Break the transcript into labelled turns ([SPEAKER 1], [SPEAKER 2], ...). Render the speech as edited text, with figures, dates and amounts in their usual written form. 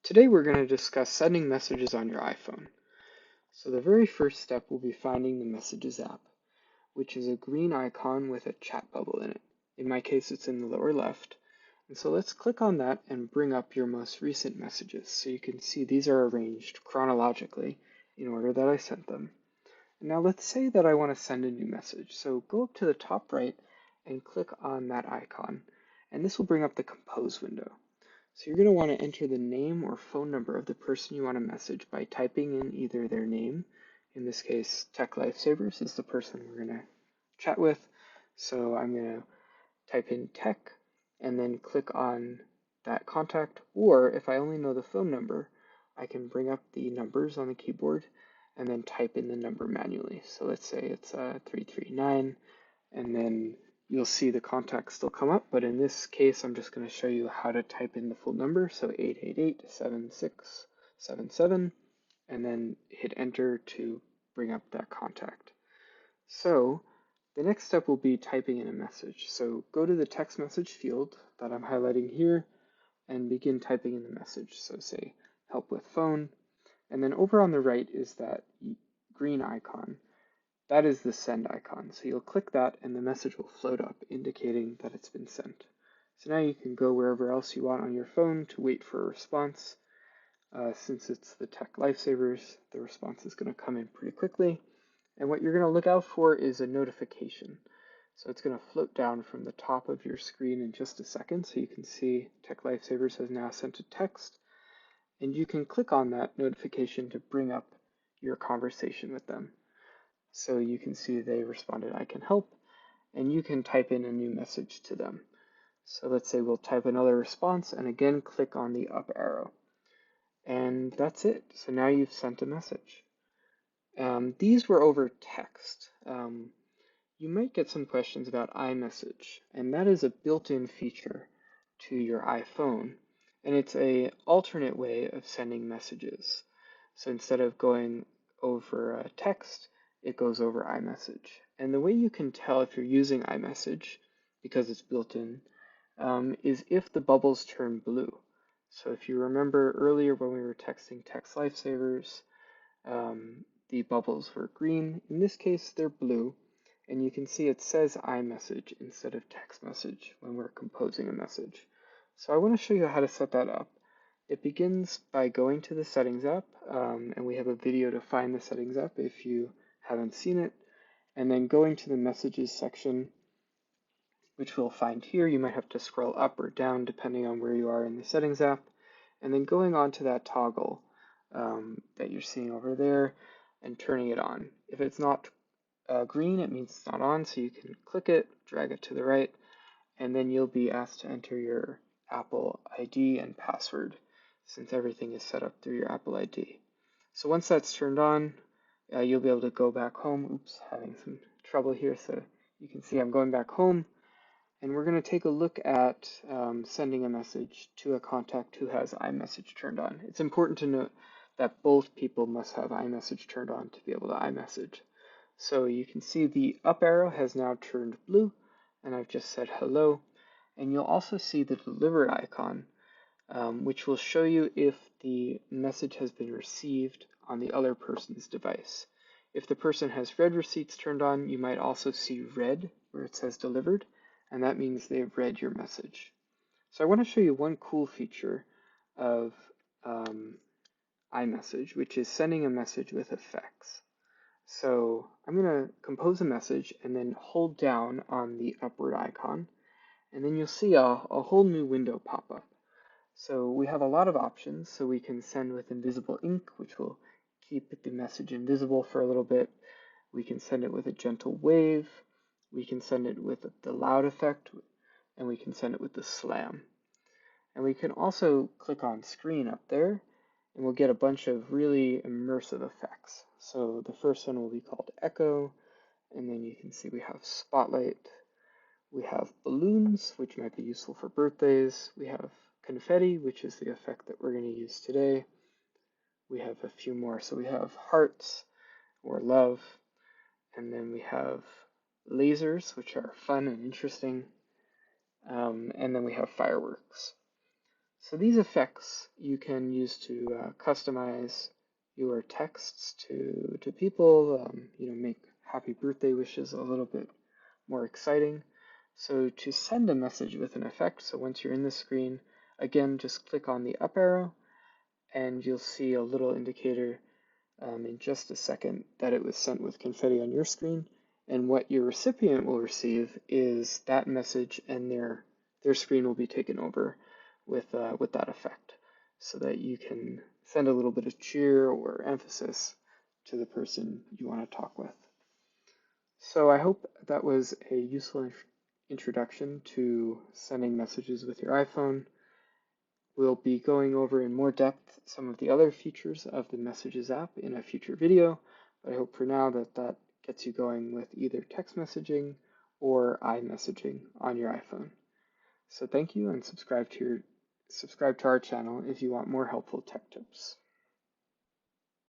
[SPEAKER 1] Today we're going to discuss sending messages on your iPhone. So the very first step will be finding the Messages app, which is a green icon with a chat bubble in it. In my case, it's in the lower left. And so let's click on that and bring up your most recent messages. So you can see these are arranged chronologically in order that I sent them. And now let's say that I want to send a new message. So go up to the top right and click on that icon. And this will bring up the Compose window. So you're going to want to enter the name or phone number of the person you want to message by typing in either their name, in this case Tech Lifesavers is the person we're going to chat with, so I'm going to type in Tech and then click on that contact, or if I only know the phone number, I can bring up the numbers on the keyboard and then type in the number manually. So let's say it's 339, and then you'll see the contact still come up, but in this case, I'm just going to show you how to type in the full number, so 888-7677, and then hit enter to bring up that contact. So the next step will be typing in a message. So go to the text message field that I'm highlighting here and begin typing in the message. So say help with phone, and then over on the right is that green icon. That is the send icon. So you'll click that and the message will float up indicating that it's been sent. So now you can go wherever else you want on your phone to wait for a response. Since it's the Tech Lifesavers, the response is going to come in pretty quickly. And what you're going to look out for is a notification. So it's going to float down from the top of your screen in just a second. So you can see Tech Lifesavers has now sent a text. And you can click on that notification to bring up your conversation with them. So you can see they responded, I can help, and you can type in a new message to them. So let's say we'll type another response and again click on the up arrow. And that's it. So now you've sent a message. These were over text. You might get some questions about iMessage, and that is a built-in feature to your iPhone, and it's an alternate way of sending messages. So instead of going over text, it goes over iMessage. And the way you can tell if you're using iMessage, because it's built in, is if the bubbles turn blue. So if you remember earlier when we were texting Text Lifesavers, the bubbles were green. In this case, they're blue. And you can see it says iMessage instead of text message when we're composing a message. So I want to show you how to set that up. It begins by going to the Settings app, and we have a video to find the Settings app if you haven't seen it, and then going to the Messages section, which we'll find here. You might have to scroll up or down depending on where you are in the Settings app, and then going on to that toggle that you're seeing over there and turning it on. If it's not green, it means it's not on, so you can click it, drag it to the right, and then you'll be asked to enter your Apple ID and password since everything is set up through your Apple ID. So once that's turned on, you'll be able to go back home. Oops, having some trouble here, so you can see I'm going back home, and we're going to take a look at sending a message to a contact who has iMessage turned on. It's important to note that both people must have iMessage turned on to be able to iMessage. So you can see the up arrow has now turned blue, and I've just said hello. And you'll also see the delivered icon, which will show you if the message has been received on the other person's device. If the person has read receipts turned on, you might also see red where it says delivered, and that means they've read your message. So I want to show you one cool feature of iMessage, which is sending a message with effects. So I'm going to compose a message and then hold down on the upward icon, and then you'll see a whole new window pop up. So we have a lot of options. So we can send with invisible ink, which will keep the message invisible for a little bit. We can send it with a gentle wave. We can send it with the loud effect, and we can send it with the slam. And we can also click on screen up there, and we'll get a bunch of really immersive effects. So the first one will be called Echo, and then you can see we have Spotlight, we have balloons, which might be useful for birthdays, we have confetti, which is the effect that we're going to use today. We have a few more, so we have hearts or love, and then we have lasers, which are fun and interesting, and then we have fireworks. So these effects you can use to customize your texts to people, make happy birthday wishes a little bit more exciting. So to send a message with an effect, so once you're in the screen, again, just click on the up arrow and you'll see a little indicator in just a second that it was sent with confetti on your screen. And what your recipient will receive is that message, and their screen will be taken over with that effect, so that you can send a little bit of cheer or emphasis to the person you want to talk with. So I hope that was a useful introduction to sending messages with your iPhone. We'll be going over in more depth some of the other features of the Messages app in a future video, but I hope for now that that gets you going with either text messaging or iMessaging on your iPhone. So thank you, and subscribe to our channel if you want more helpful tech tips.